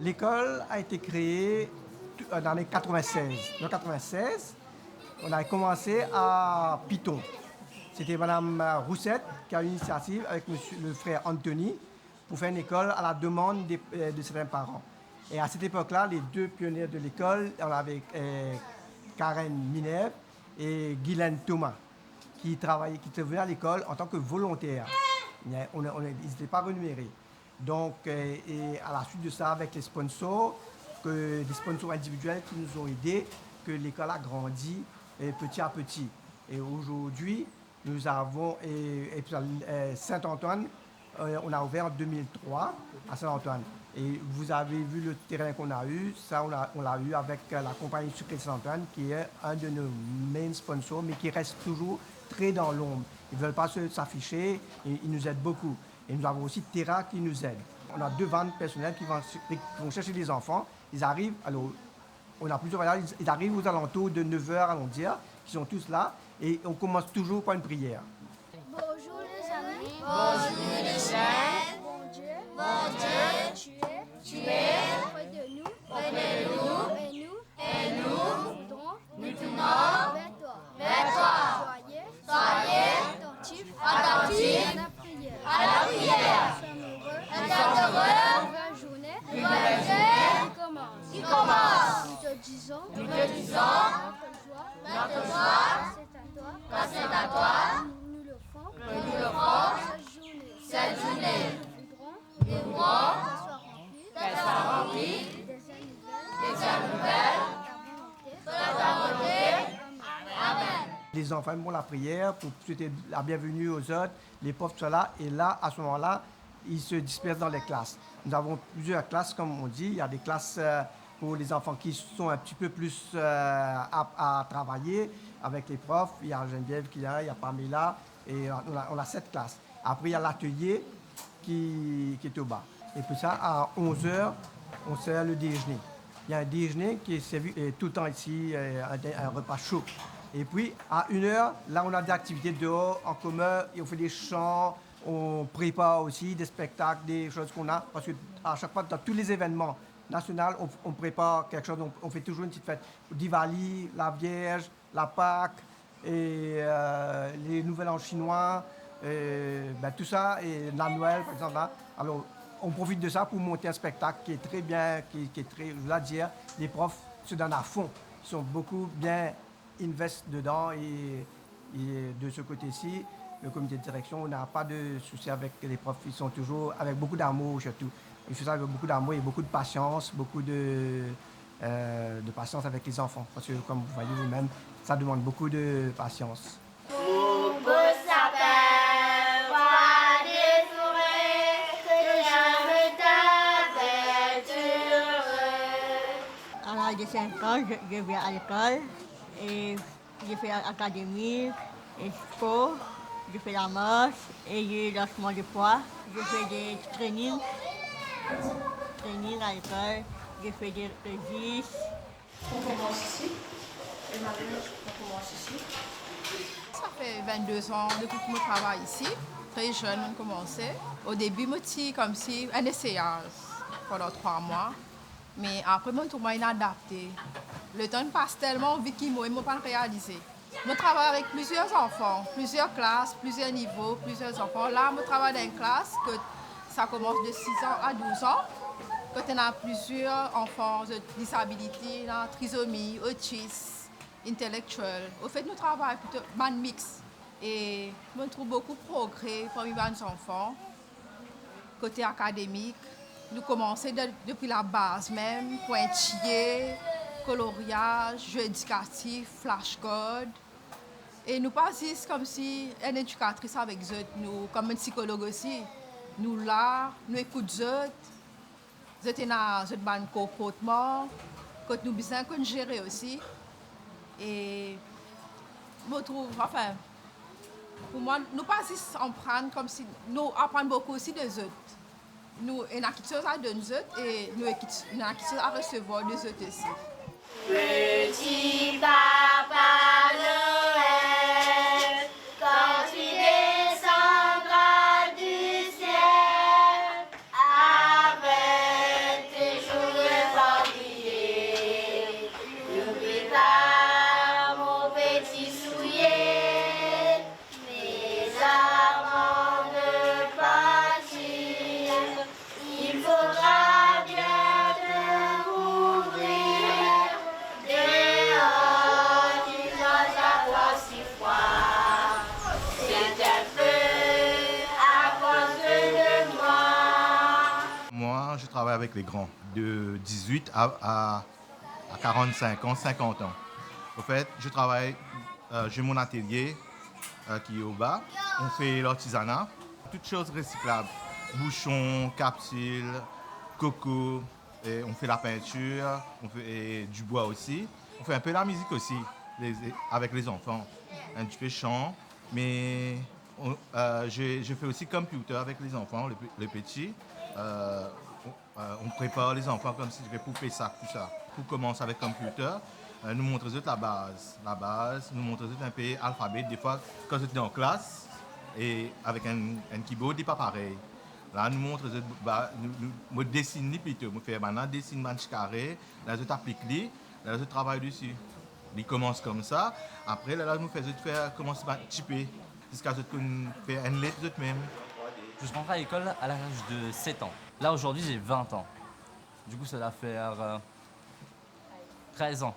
L'école a été créée dans les 96. En 96, on a commencé à Piton. C'était Mme Roussette qui a eu l'initiative avec le frère Anthony pour faire une école à la demande de certains parents. Et à cette époque-là, les deux pionniers de l'école, on avait Karen Minerve et Guylaine Thomas, qui venaient à l'école en tant que volontaires. Ils n'étaient pas rémunérés. Donc, et à la suite de ça, avec les sponsors, des sponsors individuels qui nous ont aidés, que l'école a grandi petit à petit. Et aujourd'hui, nous avons, Saint-Antoine, on a ouvert en 2003 à Saint-Antoine. Et vous avez vu le terrain qu'on a eu, ça on l'a eu avec la compagnie Sucré de Saint-Antoine, qui est un de nos main sponsors, mais qui reste toujours très dans l'ombre. Ils ne veulent pas s'afficher, et ils nous aident beaucoup. Et nous avons aussi Terra qui nous aide. On a 2 vannes personnelles qui vont chercher des enfants. Ils arrivent, alors on a plusieurs variables, ils arrivent aux alentours de 9h, allons dire, qui sont tous là, et on commence toujours par une prière. Bonjour les amis. Bonjour les chers. Bon Dieu. Mon Dieu. Tu es. Près de nous. Près de nous. Et nous. Nous tournons Vers toi. vers toi. Soyez. Attentifs À la prière. à la prière. Nous sommes heureux. Nous sommes heureux. Nouvelle journée. Nouvelle journée Qui commence. qui commence. Nous te disons. Notre joie, Car c'est à toi. nous le font. Nous le font. Cette journée. Nous Nous voudrons voudrons qu'elle soit remplie qu'elle soit remplie des ailes nouvelles. de ta volonté. Amen. Les enfants font la prière pour souhaiter la bienvenue aux autres, les profs sont là, et là, à ce moment-là, ils se dispersent dans les classes. Nous avons plusieurs classes, comme on dit. Il y a des classes pour les enfants qui sont un petit peu plus aptes à travailler avec les profs. Il y a Geneviève qui est là, il y a Pamela, et on a 7 classes. Après, il y a l'atelier qui est au bas. Et puis ça, à 11h, on sert le déjeuner. Il y a un déjeuner qui est servi tout le temps ici, un repas chaud. Et puis, à 1h, là, on a des activités dehors, en commun, et on fait des chants, on prépare aussi des spectacles, des choses qu'on a. Parce qu'à chaque fois, dans tous les événements nationaux, on prépare quelque chose, on fait toujours une petite fête. Diwali, la Vierge, la Pâque, et les Nouvel An chinois, tout ça, et la Noël, par exemple. Là. Alors, on profite de ça pour monter un spectacle qui est très bien, qui est très, je veux dire, les profs se donnent à fond. Ils sont beaucoup bien invest dedans et de ce côté-ci, le comité de direction, on n'a pas de souci avec les profs. Ils sont toujours avec beaucoup d'amour surtout. Ils font ça avec beaucoup d'amour et beaucoup de patience, beaucoup de patience avec les enfants. Parce que comme vous voyez vous-même, ça demande beaucoup de patience. À l'âge de 5 ans, je vais à l'école et je fais l'académie, et sport, je fais la marche et le lancement de poids. Je fais des trainings à l'école, je fais des résistes. On commence ici. Et maintenant, on commence ici. Ça fait 22 ans depuis que je travaille ici. Très jeune, on commencé. Au début, je suis comme si un essayage pendant 3 mois. Mais après, je suis adapté. Le temps passe tellement vite qu'il ne m'a pas réalisé. Je travaille avec plusieurs enfants, plusieurs classes, plusieurs niveaux, plusieurs enfants. Là, je travaille dans une classe que ça commence de 6 ans à 12 ans. Quand on a plusieurs enfants de disabilité, trisomie, autisme, intellectuel. Au fait, nous travaillons plutôt un mix. Et je trouve beaucoup de progrès parmi les enfants. Côté académique, nous commençons depuis la base même, pointillé, coloriage, jeux éducatifs, flashcards. Et nous passons comme si une éducatrice avec eux, nous, comme un psychologue aussi. Nous là, nous écoutons eux. Nous sommes dans un comportement que nous besoin de gérer aussi. Et je trouve, enfin, pour moi, nous passons en prendre comme si nous apprenons beaucoup aussi des autres. Nous, on a quelque chose à donner aux autres et nous, on a quelque chose à recevoir des autres aussi. Petit papa Noël, quand tu descendras du ciel, avec tes jours avec les grands, de 18 à 45 ans, 50 ans. Au fait, je travaille, j'ai mon atelier qui est au bas. On fait l'artisanat, toutes choses recyclables. Bouchons, capsules, coco, et on fait la peinture, on fait du bois aussi. On fait un peu la musique aussi avec les enfants, un petit peu chant, mais je fais aussi computer avec les enfants, les petits. On prépare les enfants comme si c'était pour PESAC, tout ça. On commence avec computer, nous montre la base, nous montre un peu l'alphabet. Des fois, quand j'étais en classe, et avec un keyboard, n'est pas pareil. Là, nous montre, nous dessine plutôt, nous faisons maintenant dessine manche carré, là, je t'applique là, je travaille dessus. Il commence comme ça, après, là, nous faisons commencer à typer, jusqu'à ce qu'on fait une lettre de même. Je suis rentré à l'école à l'âge de 7 ans. Là, aujourd'hui, j'ai 20 ans. Du coup, ça doit faire 13 ans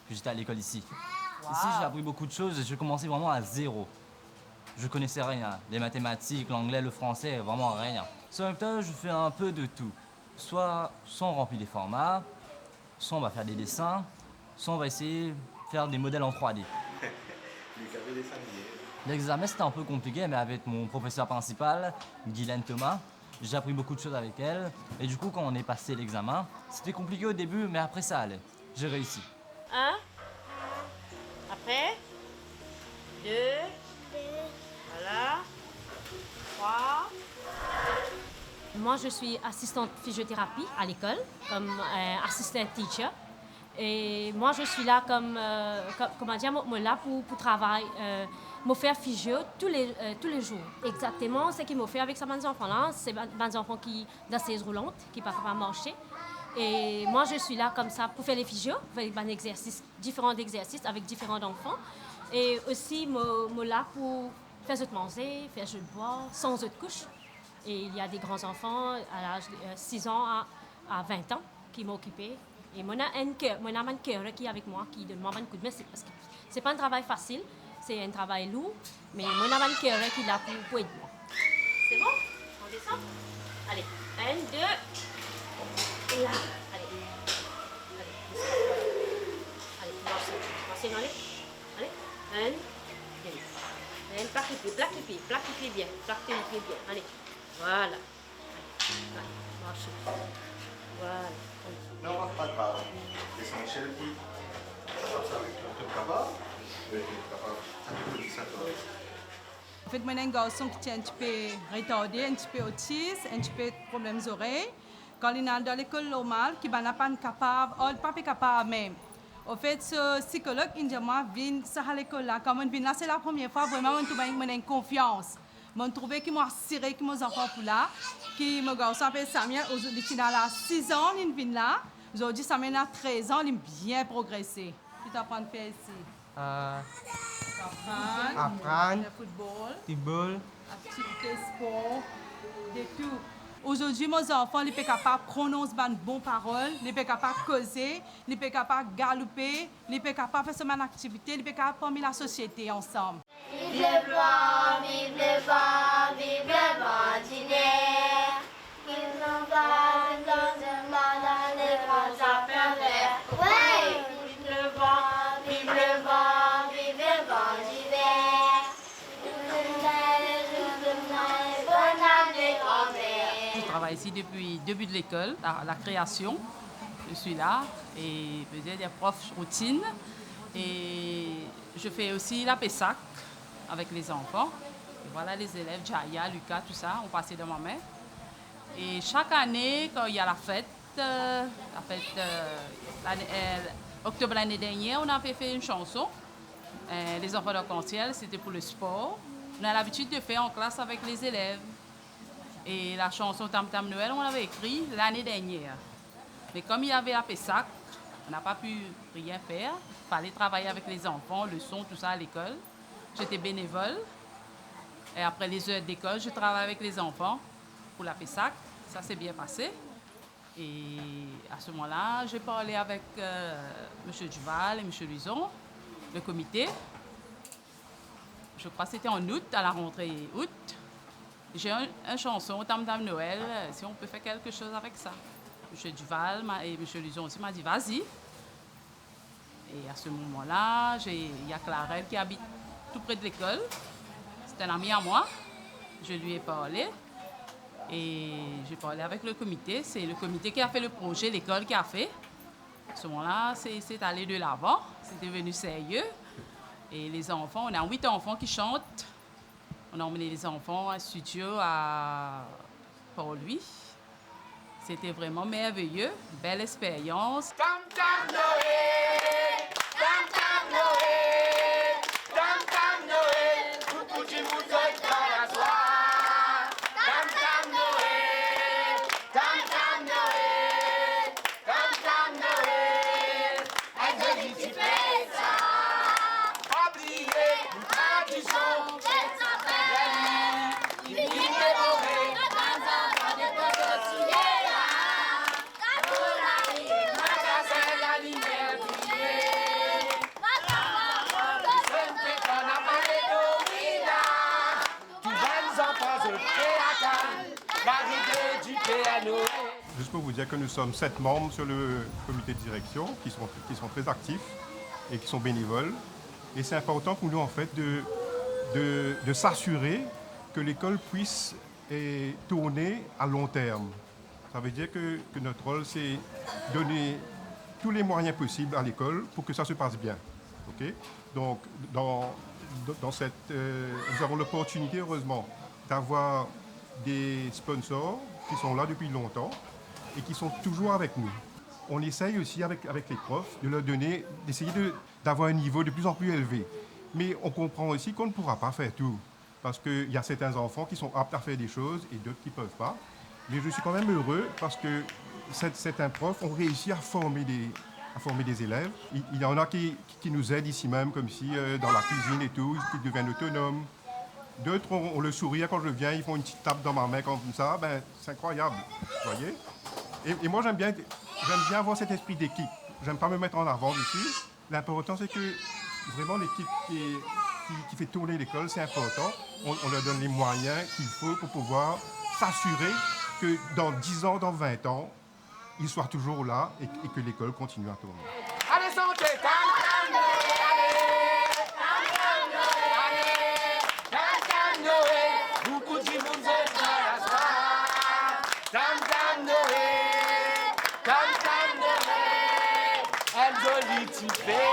que j'étais à l'école ici. Wow. Ici, j'ai appris beaucoup de choses et je commençais vraiment à zéro. Je connaissais rien. Les mathématiques, l'anglais, le français, vraiment rien. En même temps, je fais un peu de tout. Soit on remplit des formats, soit on va faire des dessins, soit on va essayer de faire des modèles en 3D. L'examen, c'était un peu compliqué, mais avec mon professeur principal, Guylaine Thomas, j'ai appris beaucoup de choses avec elle. Et du coup, quand on est passé l'examen, c'était compliqué au début, mais après, ça allait. J'ai réussi. 1. Après. 2. Voilà. 3. Moi, je suis assistante physiothérapie à l'école, comme assistant teacher. Et moi, je suis là comment dire, là pour travailler, me faire physio tous les jours. Exactement ce qu'il m'a fait avec ces enfants-là, c'est des enfants qui dans ces roulantes, qui ne peuvent pas marcher. Et moi, je suis là comme ça pour faire les physios, avec différents exercices avec différents enfants. Et aussi, moi là pour faire autre manger, faire jeu de bois, sans autre couche. Et il y a des grands enfants à l'âge de 6 ans à 20 ans qui m'ont occupé. Et mon un cœur qui est avec moi, qui donne moi un coup de main, parce que c'est pas un travail facile, c'est un travail lourd, mais mon un cœur qui est là pour aider moi. C'est bon? On descend? Allez, 1, 2, et là, allez. Allez, lancez, allez, 1, 2. Plaque les pieds bien, allez, voilà. Allez, marchez. Voilà. Non, on va pas grave. L'essentiel, oui. En fait, moi, j'ai un garçon qui est un petit peu retardé, un petit peu autiste, un petit peu de problèmes aux oreilles. Quand il est dans l'école normale, il n'est pas capable, pas capable même. En fait, ce psychologue, il dit, moi, vient à l'école là. Quand je viens là, c'est la première fois, vraiment, je trouve confiance. Je trouve qu'il m'a assuré que mes enfants pour là, que mon garçon s'appelle Samuel, aujourd'hui, il a 6 ans, il vient là. Aujourd'hui, Samuel a 13 ans, il a bien progressé. Qu'est-ce que tu apprends à faire ici? Apprendre. Le football. Activité sport, de tout. Aujourd'hui, mes enfants sont capables de prononcer de bonnes paroles, ils sont capables de causer, ils sont capables de galoper, ils sont capables de faire une activité, ils sont capables de former la société ensemble. Vive le blanc, vive le vent, vive le bandinaire. Ils n'ont pas dans un mandat les grands affaires verts. Ouais! Vive le vent, vive le vent, vive le vent d'hiver. Bonne année, grand-mère. Je travaille ici depuis le début de l'école, à la création. Je suis là et je faisais des profs routines. Et je fais aussi la PESAC avec les enfants. Et voilà les élèves, Jaya, Lucas, tout ça, ont passé dans ma main. Et chaque année, quand il y a la fête octobre l'année dernière, on a fait une chanson. Les enfants d'arc-en-ciel, c'était pour le sport. On a l'habitude de faire en classe avec les élèves. Et la chanson Tam Tam Noël, on l'avait écrite l'année dernière. Mais comme il y avait la PESAC, on n'a pas pu rien faire. Il fallait travailler avec les enfants, le son, tout ça à l'école. J'étais bénévole. Et après les heures d'école, je travaille avec les enfants pour la PESAC. Ça s'est bien passé. Et à ce moment-là, j'ai parlé avec M. Duval et M. Luison, le comité. Je crois que c'était en août, à la rentrée août. J'ai une chanson, Tam Tam Noël, si on peut faire quelque chose avec ça. M. Duval et M. Luzon aussi m'a dit, vas-y. Et à ce moment-là, il y a Clarelle qui habite tout près de l'école. C'est un ami à moi. Je lui ai parlé. Et j'ai parlé avec le comité. C'est le comité qui a fait le projet, l'école qui a fait. À ce moment-là, c'est allé de l'avant. C'est devenu sérieux. Et les enfants, on a 8 enfants qui chantent. On a emmené les enfants à un studio pour lui. C'était vraiment merveilleux. Belle expérience. Tam Tam Noël, Tam Tam Noël, Tam Tam Noël, coucou du monde dans la soie. Tam Tam Noël, Tam Tam Noël, Tam Tam Noël, elle veut du petit ça. Oubliez, tradition, c'est sa fête. Il vit de doré, dans un vent de poteaux souillés. Juste pour vous dire que nous sommes 7 membres sur le comité de direction qui sont très actifs et qui sont bénévoles. Et c'est important pour nous en fait de s'assurer que l'école puisse tourner à long terme. Ça veut dire que notre rôle, c'est donner tous les moyens possibles à l'école pour que ça se passe bien. Okay? Donc, dans cette, nous avons l'opportunité, heureusement, d'avoir des sponsors qui sont là depuis longtemps et qui sont toujours avec nous. On essaye aussi avec les profs de leur donner, d'essayer d'avoir un niveau de plus en plus élevé. Mais on comprend aussi qu'on ne pourra pas faire tout. Parce qu'il y a certains enfants qui sont aptes à faire des choses et d'autres qui ne peuvent pas. Mais je suis quand même heureux parce que certains profs ont réussi à former des élèves. Il y en a qui nous aident ici même, comme si dans la cuisine et tout, qui deviennent autonomes. D'autres ont le sourire quand je viens, ils font une petite tape dans ma main comme ça. Ben, c'est incroyable, vous voyez. Et moi, j'aime bien avoir cet esprit d'équipe. J'aime pas me mettre en avant ici. L'important, c'est que vraiment l'équipe qui fait tourner l'école, c'est important. On leur donne les moyens qu'il faut pour pouvoir s'assurer que dans 10 ans, dans 20 ans, ils soient toujours là et que l'école continue à tourner. Allez, santé! Tam Tam Noël, allez! Tam Tam Noël, allez! Tam Tam Noël, beaucoup de monde dans la soie. Tam Tam Noël, Tam Tam Noël, elle jolie petite fée.